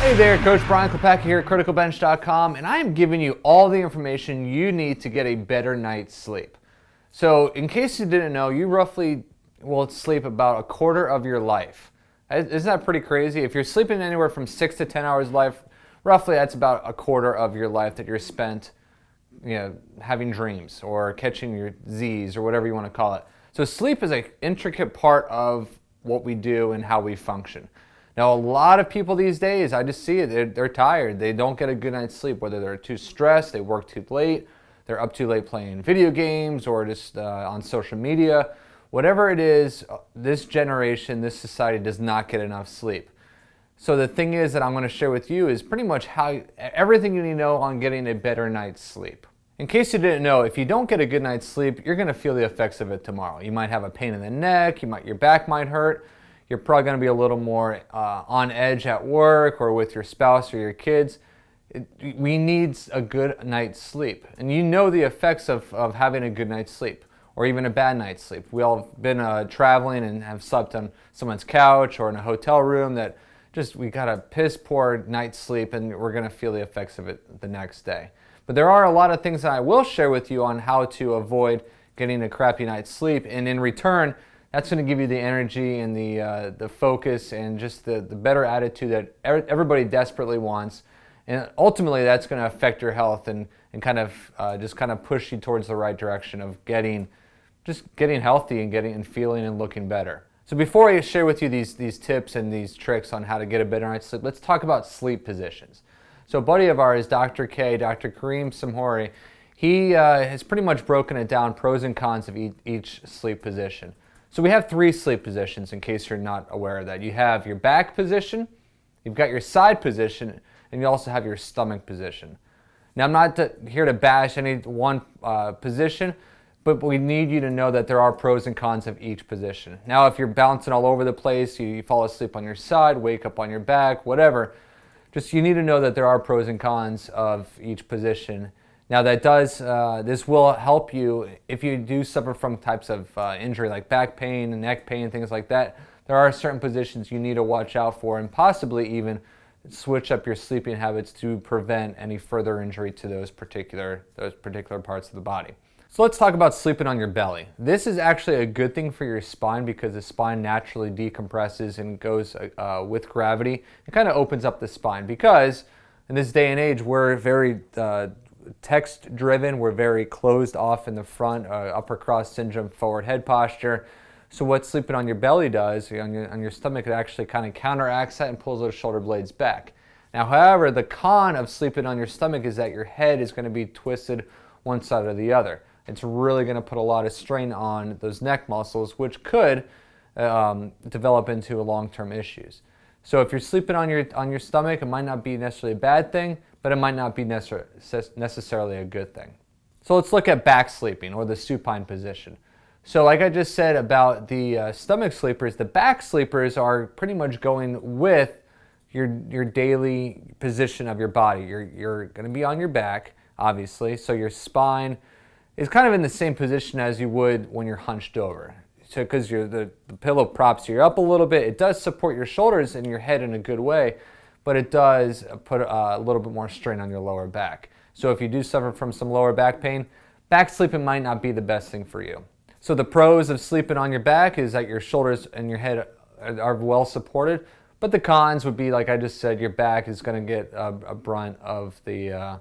Hey there, Coach Brian Klepacki here at CriticalBench.com, and I am giving you all the information you need to get a better night's sleep. So, in case you didn't know, you roughly will sleep about a quarter of your life. Isn't that pretty crazy? If you're sleeping anywhere from 6 to 10 hours life, roughly that's about a quarter of your life that you're spent, having dreams or catching your Z's or whatever you want to call it. So sleep is an intricate part of what we do and how we function. Now, a lot of people these days, I just see it, they're tired. They don't get a good night's sleep, whether they're too stressed, they work too late, they're up too late playing video games or just on social media. Whatever it is, this generation, this society does not get enough sleep. So the thing is that I'm going to share with you is pretty much everything you need to know on getting a better night's sleep. In case you didn't know, if you don't get a good night's sleep, you're going to feel the effects of it tomorrow. You might have a pain in the neck, your back might hurt, you're probably going to be a little more on edge at work or with your spouse or your kids. We need a good night's sleep. And you know the effects of having a good night's sleep or even a bad night's sleep. We all have been traveling and have slept on someone's couch or in a hotel room that we got a piss poor night's sleep and we're going to feel the effects of it the next day. But there are a lot of things that I will share with you on how to avoid getting a crappy night's sleep, and in return, that's going to give you the energy and the focus and just the better attitude that everybody desperately wants. And ultimately, that's going to affect your health and kind of push you towards the right direction of getting healthy and feeling and looking better. So before I share with you these tips and these tricks on how to get a better night's sleep, let's talk about sleep positions. So a buddy of ours, Dr. Kareem Samhori, he has pretty much broken it down, pros and cons of each sleep position. So we have 3 sleep positions in case you're not aware of that. You have your back position, you've got your side position, and you also have your stomach position. Now I'm not here to bash any one position, but we need you to know that there are pros and cons of each position. Now if you're bouncing all over the place, you fall asleep on your side, wake up on your back, whatever, you need to know that there are pros and cons of each position. Now this will help you if you do suffer from types of injury like back pain and neck pain, things like that. There are certain positions you need to watch out for and possibly even switch up your sleeping habits to prevent any further injury to those particular parts of the body. So let's talk about sleeping on your belly. This is actually a good thing for your spine because the spine naturally decompresses and goes with gravity. It kind of opens up the spine because in this day and age we're very text driven, we're very closed off in the front, upper cross syndrome, forward head posture. So what sleeping on your belly does, on your stomach, it actually kind of counteracts that and pulls those shoulder blades back. Now, however, the con of sleeping on your stomach is that your head is going to be twisted one side or the other. It's really going to put a lot of strain on those neck muscles, which could develop into long-term issues. So if you're sleeping on your stomach, it might not be necessarily a bad thing, but it might not be necessarily a good thing. So let's look at back sleeping or the supine position. So like I just said about the stomach sleepers, the back sleepers are pretty much going with your daily position of your body. You're going to be on your back, obviously, so your spine is kind of in the same position as you would when you're hunched over. So because the pillow props you up a little bit, it does support your shoulders and your head in a good way, but it does put a little bit more strain on your lower back. So if you do suffer from some lower back pain, back sleeping might not be the best thing for you. So the pros of sleeping on your back is that your shoulders and your head are well supported, but the cons would be, like I just said, your back is going to get a brunt of the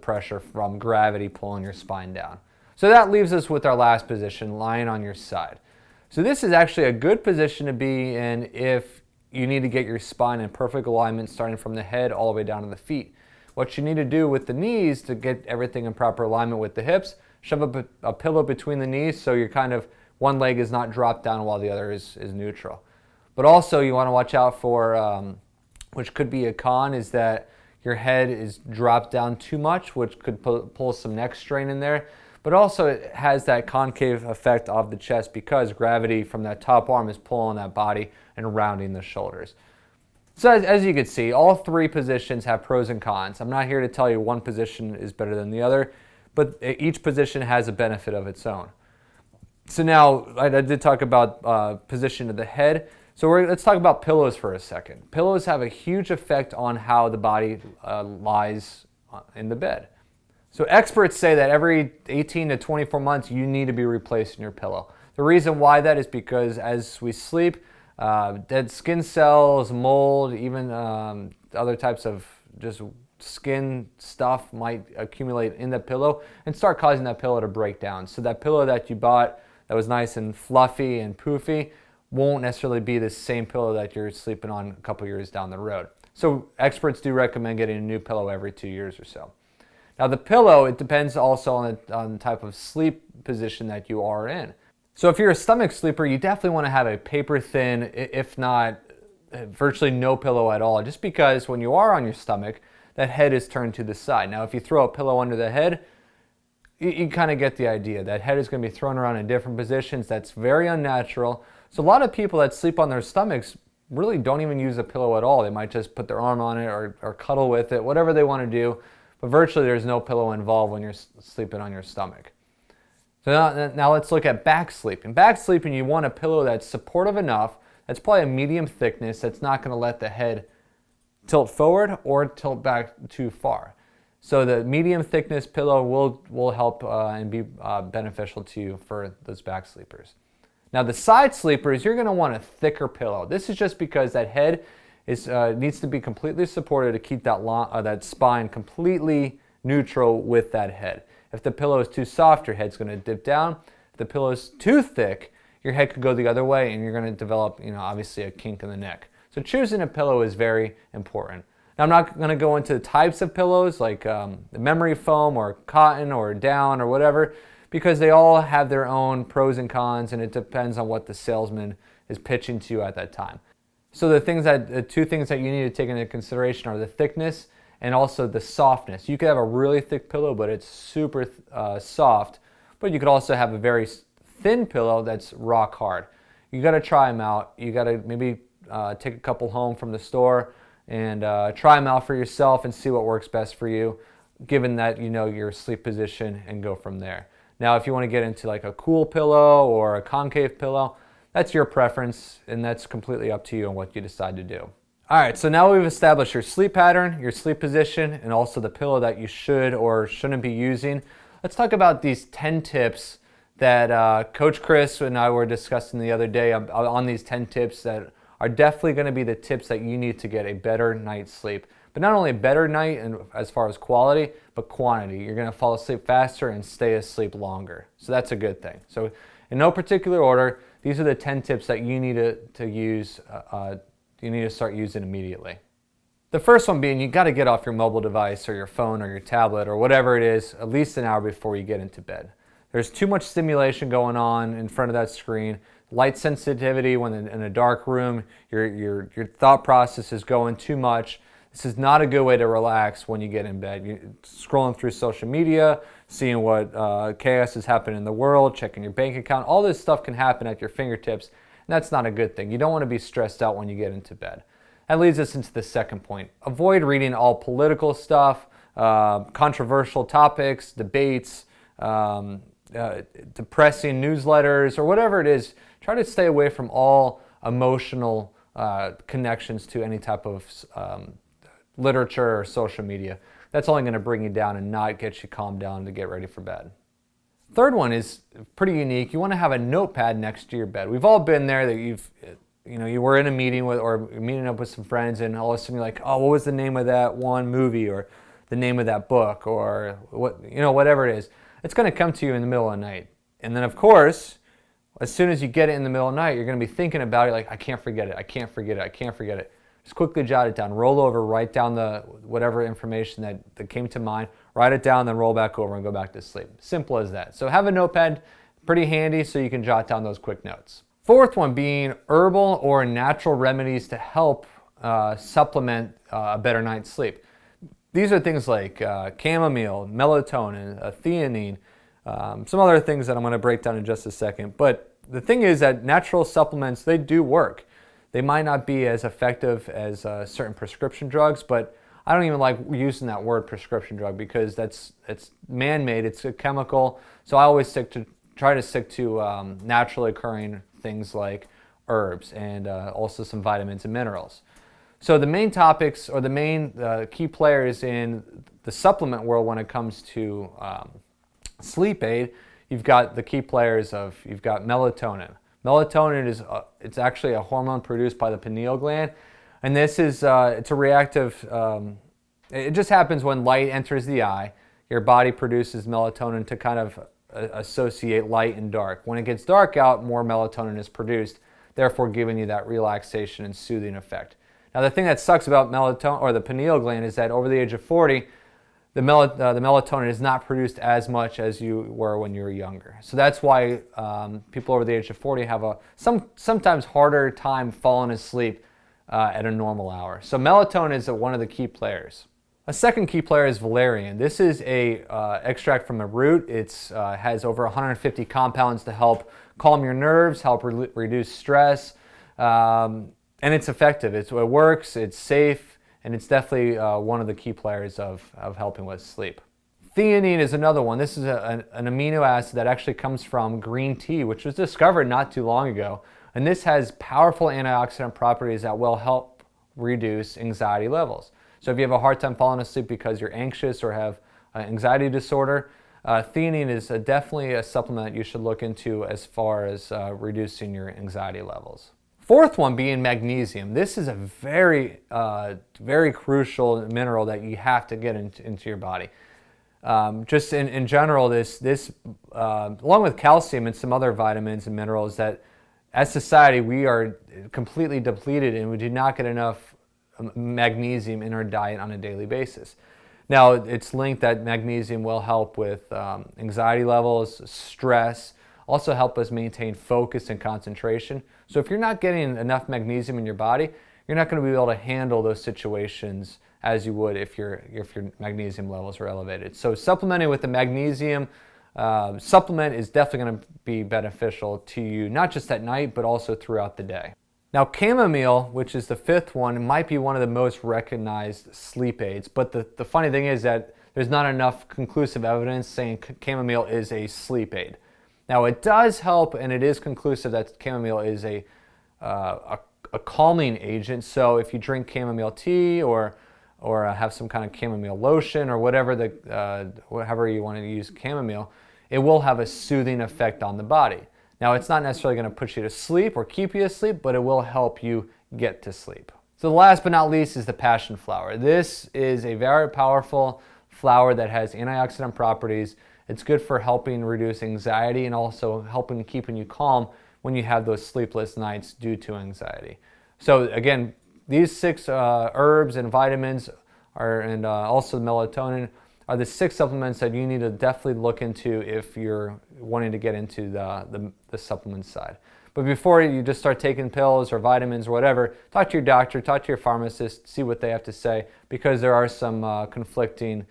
pressure from gravity pulling your spine down. So that leaves us with our last position, lying on your side. So this is actually a good position to be in if you need to get your spine in perfect alignment, starting from the head all the way down to the feet. What you need to do with the knees to get everything in proper alignment with the hips, shove a pillow between the knees so you're one leg is not dropped down while the other is neutral. But also you want to watch out for, which could be a con, is that your head is dropped down too much, which could pull some neck strain in there. But also it has that concave effect of the chest because gravity from that top arm is pulling that body and rounding the shoulders. So as you can see, all 3 positions have pros and cons. I'm not here to tell you one position is better than the other, but each position has a benefit of its own. So now I did talk about position of the head. So let's talk about pillows for a second. Pillows have a huge effect on how the body lies in the bed. So experts say that every 18 to 24 months you need to be replacing your pillow. The reason why that is because as we sleep, dead skin cells, mold, even other types of just skin stuff might accumulate in the pillow and start causing that pillow to break down. So that pillow that you bought that was nice and fluffy and poofy won't necessarily be the same pillow that you're sleeping on a couple years down the road. So experts do recommend getting a new pillow every 2 years or so. Now the pillow, it depends also on the type of sleep position that you are in. So if you're a stomach sleeper, you definitely want to have a paper thin, if not virtually no pillow at all, just because when you are on your stomach, that head is turned to the side. Now if you throw a pillow under the head, you kind of get the idea. That head is going to be thrown around in different positions. That's very unnatural. So a lot of people that sleep on their stomachs really don't even use a pillow at all. They might just put their arm on it or cuddle with it, whatever they want to do. But virtually there's no pillow involved when you're sleeping on your stomach. So now let's look at back sleep. In back sleeping, you want a pillow that's supportive enough, that's probably a medium thickness, that's not going to let the head tilt forward or tilt back too far. So the medium thickness pillow will help and be beneficial to you for those back sleepers. Now the side sleepers, you're going to want a thicker pillow. This is just because that head needs to be completely supported to keep that spine completely neutral with that head. If the pillow is too soft, your head's going to dip down. If the pillow is too thick, your head could go the other way and you're going to develop, obviously a kink in the neck. So choosing a pillow is very important. Now I'm not going to go into the types of pillows like the memory foam or cotton or down or whatever, because they all have their own pros and cons and it depends on what the salesman is pitching to you at that time. So the two things that you need to take into consideration are the thickness and also the softness. You could have a really thick pillow, but it's super soft, but you could also have a very thin pillow that's rock hard. You got to try them out. You got to maybe take a couple home from the store and try them out for yourself and see what works best for you, given that you know your sleep position, and go from there. Now, if you want to get into like a cool pillow or a concave pillow, that's your preference, and that's completely up to you on what you decide to do. All right, so now we've established your sleep pattern, your sleep position, and also the pillow that you should or shouldn't be using. Let's talk about these 10 tips that Coach Chris and I were discussing the other day on these 10 tips that are definitely going to be the tips that you need to get a better night's sleep. But not only a better night and as far as quality, but quantity. You're going to fall asleep faster and stay asleep longer. So that's a good thing. So in no particular order, these are the 10 tips that you need to use. You need to start using immediately. The first one being, you got to get off your mobile device or your phone or your tablet or whatever it is at least an hour before you get into bed. There's too much stimulation going on in front of that screen. Light sensitivity when in a dark room, your thought process is going too much. This is not a good way to relax when you get in bed. You're scrolling through social media, seeing what chaos is happening in the world, checking your bank account. All this stuff can happen at your fingertips, and that's not a good thing. You don't want to be stressed out when you get into bed. That leads us into the second point. Avoid reading all political stuff, controversial topics, debates, depressing newsletters, or whatever it is. Try to stay away from all emotional connections to any type of literature or social media. That's only going to bring you down and not get you calmed down to get ready for bed. Third one is pretty unique. You want to have a notepad next to your bed. We've all been there that you were in a meeting with or meeting up with some friends, and all of a sudden you're like, oh, what was the name of that one movie or the name of that book or whatever it is. It's going to come to you in the middle of the night. And then of course, as soon as you get it in the middle of the night, you're going to be thinking about it like, I can't forget it, I can't forget it, I can't forget it. Just quickly jot it down, roll over, write down whatever information that came to mind, write it down, then roll back over and go back to sleep. Simple as that. So have a notepad, pretty handy so you can jot down those quick notes. Fourth one being herbal or natural remedies to help supplement a better night's sleep. These are things like chamomile, melatonin, theanine, some other things that I'm going to break down in just a second. But the thing is that natural supplements, they do work. They might not be as effective as certain prescription drugs, but I don't even like using that word prescription drug because it's man-made, it's a chemical. So I always try to stick to naturally occurring things like herbs and also some vitamins and minerals. So the main topics, or the main key players in the supplement world when it comes to sleep aid, you've got the key players of, you've got melatonin. Melatonin is it's actually a hormone produced by the pineal gland, and this is it's a reactive. It just happens when light enters the eye. Your body produces melatonin to kind of associate light and dark. When it gets dark out, more melatonin is produced, therefore giving you that relaxation and soothing effect. Now, the thing that sucks about melatonin, or the pineal gland, is that over the age of 40, the melatonin is not produced as much as you were when you were younger. So that's why people over the age of 40 have a sometimes harder time falling asleep at a normal hour. So melatonin is one of the key players. A second key player is valerian. This is a extract from the root. It has over 150 compounds to help calm your nerves, help reduce stress, and it's effective. It works, it's safe, and it's definitely one of the key players of helping with sleep. Theanine is another one. This is an amino acid that actually comes from green tea, which was discovered not too long ago. And this has powerful antioxidant properties that will help reduce anxiety levels. So if you have a hard time falling asleep because you're anxious or have an anxiety disorder, theanine is definitely a supplement you should look into as far as reducing your anxiety levels. Fourth one being magnesium. This is a very, very crucial mineral that you have to get into your body. Just in general, this along with calcium and some other vitamins and minerals, that as society we are completely depleted and we do not get enough magnesium in our diet on a daily basis. Now, it's linked that magnesium will help with anxiety levels, stress, also help us maintain focus and concentration. So if you're not getting enough magnesium in your body, you're not going to be able to handle those situations as you would if your magnesium levels are elevated. So supplementing with the magnesium supplement is definitely going to be beneficial to you, not just at night, but also throughout the day. Now, chamomile, which is the fifth one, might be one of the most recognized sleep aids. But the funny thing is that there's not enough conclusive evidence saying chamomile is a sleep aid. Now, it does help, and it is conclusive that chamomile is a calming agent. So if you drink chamomile tea or have some kind of chamomile lotion or however you want to use chamomile, it will have a soothing effect on the body. Now, it's not necessarily going to put you to sleep or keep you asleep, but it will help you get to sleep. So the last but not least is the passion flower. This is a very powerful flower that has antioxidant properties. It's good for helping reduce anxiety and also helping keeping you calm when you have those sleepless nights due to anxiety. So again, these 6 herbs and vitamins and also melatonin are the 6 supplements that you need to definitely look into if you're wanting to get into the supplement side. But before you just start taking pills or vitamins or whatever, talk to your doctor, talk to your pharmacist, see what they have to say, because there are some conflicting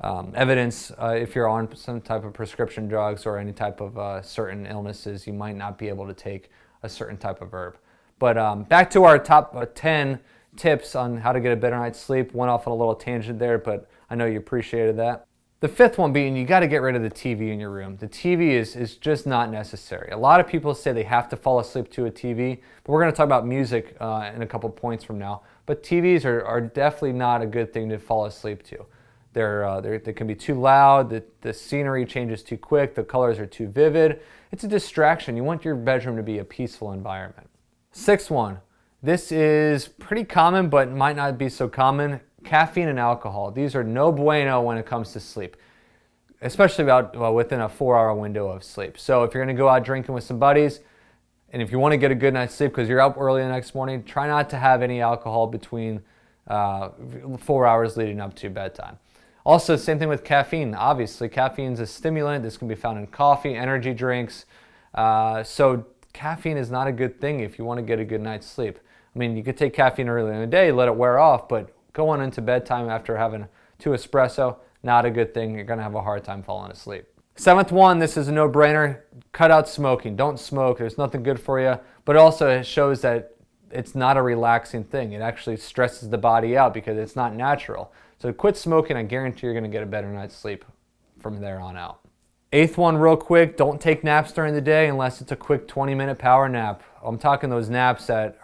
evidence. If you're on some type of prescription drugs or any type of certain illnesses, you might not be able to take a certain type of herb. But back to our top 10 tips on how to get a better night's sleep. Went off on a little tangent there, but I know you appreciated that. The fifth one being, you got to get rid of the TV in your room. The TV is just not necessary. A lot of people say they have to fall asleep to a TV, but we're going to talk about music in a couple points from now. But TVs are definitely not a good thing to fall asleep to. They can be too loud, the scenery changes too quick, the colors are too vivid. It's a distraction. You want your bedroom to be a peaceful environment. Sixth one, this is pretty common, but might not be so common. Caffeine and alcohol. These are no bueno when it comes to sleep, especially within a 4-hour window of sleep. So if you're going to go out drinking with some buddies, and if you want to get a good night's sleep because you're up early the next morning, try not to have any alcohol between 4 hours leading up to bedtime. Also, same thing with caffeine. Obviously, caffeine is a stimulant. This can be found in coffee, energy drinks. So caffeine is not a good thing if you want to get a good night's sleep. I mean, you could take caffeine early in the day, let it wear off, but going into bedtime after having 2 espresso, not a good thing. You're going to have a hard time falling asleep. Seventh one, this is a no-brainer. Cut out smoking. Don't smoke. There's nothing good for you. But also it shows that it's not a relaxing thing. It actually stresses the body out because it's not natural. So quit smoking. I guarantee you're going to get a better night's sleep from there on out. Eighth one real quick, don't take naps during the day unless it's a quick 20-minute power nap. I'm talking those naps that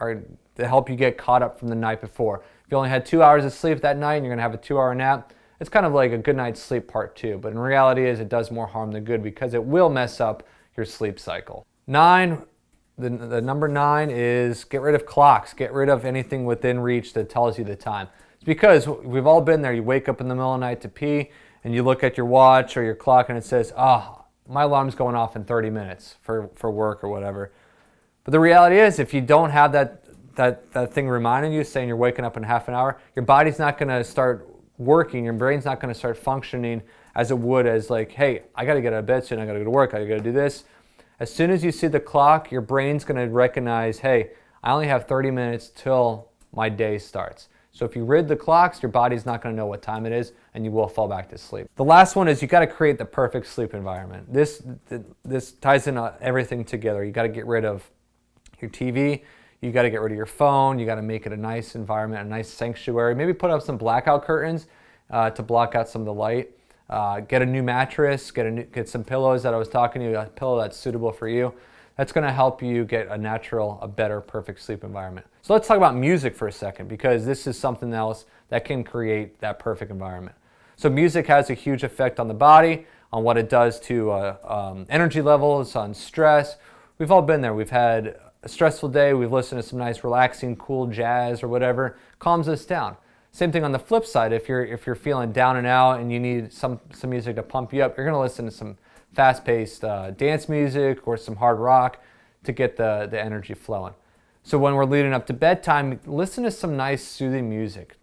help you get caught up from the night before. If you only had 2 hours of sleep that night and you're gonna have a 2-hour nap, it's kind of like a good night's sleep part 2, but in reality is it does more harm than good because it will mess up your sleep cycle. The number 9 is get rid of clocks. Get rid of anything within reach that tells you the time. It's because we've all been there. You wake up in the middle of the night to pee and you look at your watch or your clock and it says, oh, my alarm's going off in 30 minutes for work or whatever. But the reality is if you don't have that thing reminding you saying you're waking up in half an hour, your body's not going to start working, your brain's not going to start functioning as it would as like, hey, I got to get out of bed soon, I got to go to work, I got to do this. As soon as you see the clock, your brain's going to recognize, hey, I only have 30 minutes till my day starts. So if you rid the clocks, your body's not going to know what time it is and you will fall back to sleep. The last one is you got to create the perfect sleep environment. This ties in everything together. You got to get rid of your TV, you got to get rid of your phone, you got to make it a nice environment, a nice sanctuary. Maybe put up some blackout curtains to block out some of the light. Get a new mattress, get some pillows that I was talking to you, a pillow that's suitable for you. That's going to help you get a better, perfect sleep environment. So let's talk about music for a second because this is something else that can create that perfect environment. So music has a huge effect on the body, on what it does to energy levels, on stress. We've all been there. We've had a stressful day, we've listened to some nice relaxing, cool jazz or whatever, calms us down. Same thing on the flip side, if you're feeling down and out and you need some music to pump you up, you're gonna listen to some fast-paced dance music or some hard rock to get the energy flowing. So when we're leading up to bedtime, listen to some nice soothing music.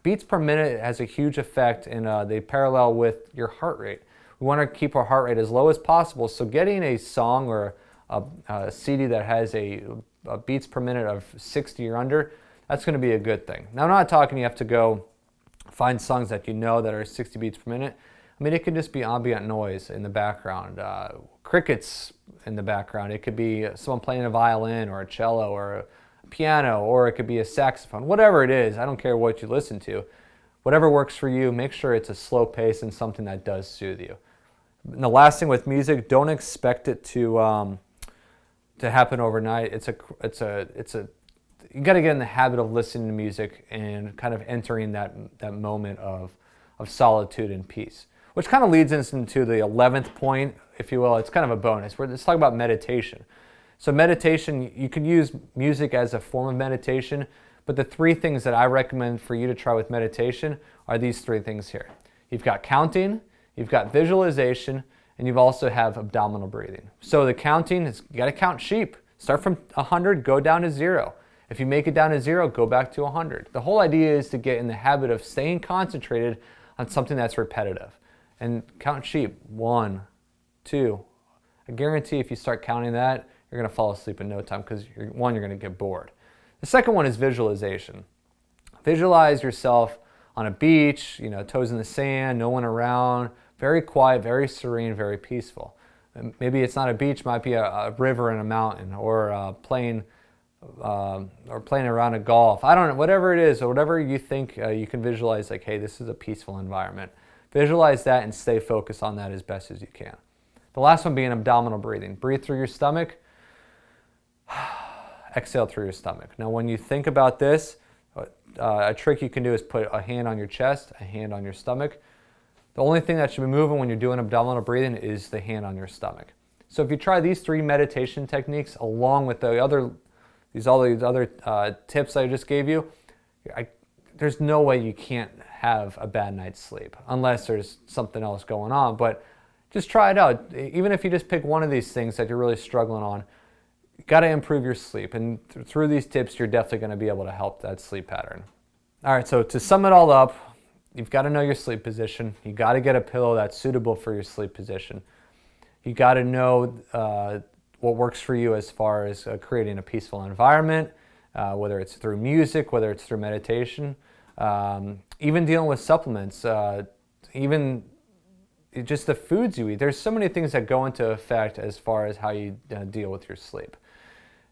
Beats per minute has a huge effect and they parallel with your heart rate. We wanna keep our heart rate as low as possible, so getting a song or a CD that has a beats per minute of 60 or under, that's going to be a good thing. Now, I'm not talking you have to go find songs that you know that are 60 beats per minute. I mean, it could just be ambient noise in the background, crickets in the background. It could be someone playing a violin or a cello or a piano, or it could be a saxophone. Whatever it is, I don't care what you listen to. Whatever works for you, make sure it's a slow pace and something that does soothe you. And the last thing with music, don't expect it to happen overnight. You got to get in the habit of listening to music and kind of entering that moment of solitude and peace, which kind of leads us into the 11th point, if you will. It's kind of a bonus. Let's talk about meditation. So meditation, you can use music as a form of meditation, but the 3 things that I recommend for you to try with meditation are these 3 things here. You've got counting, you've got visualization, and you also have abdominal breathing. So the counting is, you got to count sheep. Start from 100, go down to 0. If you make it down to 0, go back to 100. The whole idea is to get in the habit of staying concentrated on something that's repetitive. And count sheep, 1, 2. I guarantee if you start counting that, you're going to fall asleep in no time because you're going to get bored. The second one is visualization. Visualize yourself on a beach, toes in the sand, no one around, very quiet, very serene, very peaceful. And maybe it's not a beach, might be a river and a mountain, or playing around a golf. I don't know, whatever it is, or whatever you think you can visualize, like, hey, this is a peaceful environment. Visualize that and stay focused on that as best as you can. The last one being abdominal breathing. Breathe through your stomach, exhale through your stomach. Now, when you think about this, a trick you can do is put a hand on your chest, a hand on your stomach. The only thing that should be moving when you're doing abdominal breathing is the hand on your stomach. So if you try these 3 meditation techniques along with all these other tips I just gave you, there's no way you can't have a bad night's sleep unless there's something else going on. But just try it out. Even if you just pick one of these things that you're really struggling on, you got to improve your sleep. And through these tips, you're definitely going to be able to help that sleep pattern. All right, so to sum it all up, you've got to know your sleep position. You got to get a pillow that's suitable for your sleep position. You got to know what works for you as far as creating a peaceful environment, whether it's through music, whether it's through meditation, even dealing with supplements, even just the foods you eat. There's so many things that go into effect as far as how you deal with your sleep.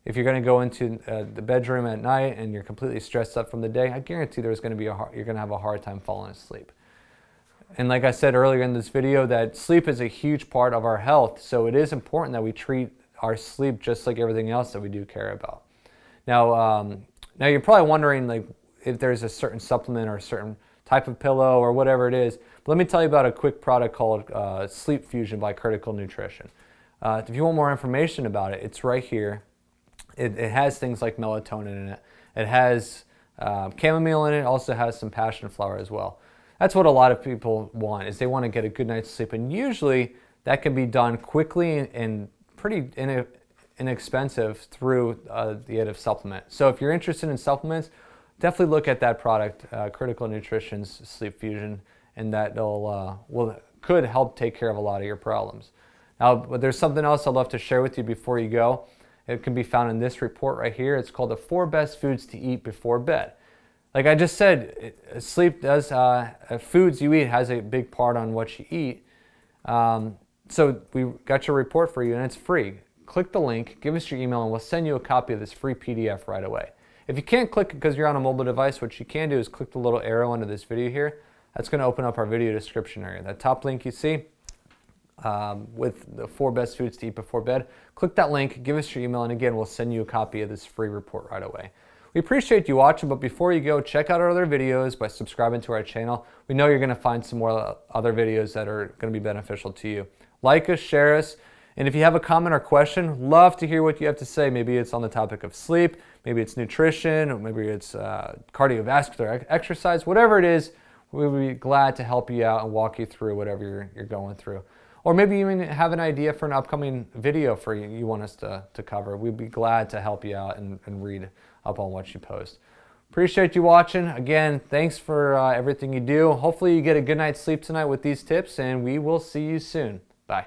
If you're going to go into the bedroom at night and you're completely stressed up from the day, I guarantee you're going to have a hard time falling asleep. And like I said earlier in this video, that sleep is a huge part of our health. So it is important that we treat our sleep just like everything else that we do care about. Now you're probably wondering like if there's a certain supplement or a certain type of pillow or whatever it is. But let me tell you about a quick product called Sleep Fusion by Critical Nutrition. If you want more information about it, it's right here. It has things like melatonin in it. It has chamomile in it. It also has some passion flower as well. That's what a lot of people want, is they want to get a good night's sleep. And usually that can be done quickly and pretty inexpensive through the aid of supplement. So if you're interested in supplements, definitely look at that product, Critical Nutrition's Sleep Fusion, and that could help take care of a lot of your problems. Now, but there's something else I'd love to share with you before you go. It can be found in this report right here. It's called the 4 Best Foods to Eat Before Bed. Like I just said, sleep does, foods you eat has a big part on what you eat. So we got your report for you, and it's free. Click the link, give us your email, and we'll send you a copy of this free PDF right away. If you can't click it because you're on a mobile device, what you can do is click the little arrow under this video here. That's going to open up our video description area. That top link you see with the 4 Best Foods to Eat Before Bed, click that link, give us your email, and again, we'll send you a copy of this free report right away. We appreciate you watching, but before you go, check out our other videos by subscribing to our channel. We know you're going to find some more other videos that are going to be beneficial to you. Like us, share us, and if you have a comment or question, love to hear what you have to say. Maybe it's on the topic of sleep, maybe it's nutrition, or maybe it's cardiovascular exercise, whatever it is, we would be glad to help you out and walk you through whatever you're going through. Or maybe you even have an idea for an upcoming video for you want us to cover. We'd be glad to help you out and read up on what you post. Appreciate you watching. Again, thanks for everything you do. Hopefully you get a good night's sleep tonight with these tips, and we will see you soon. Bye.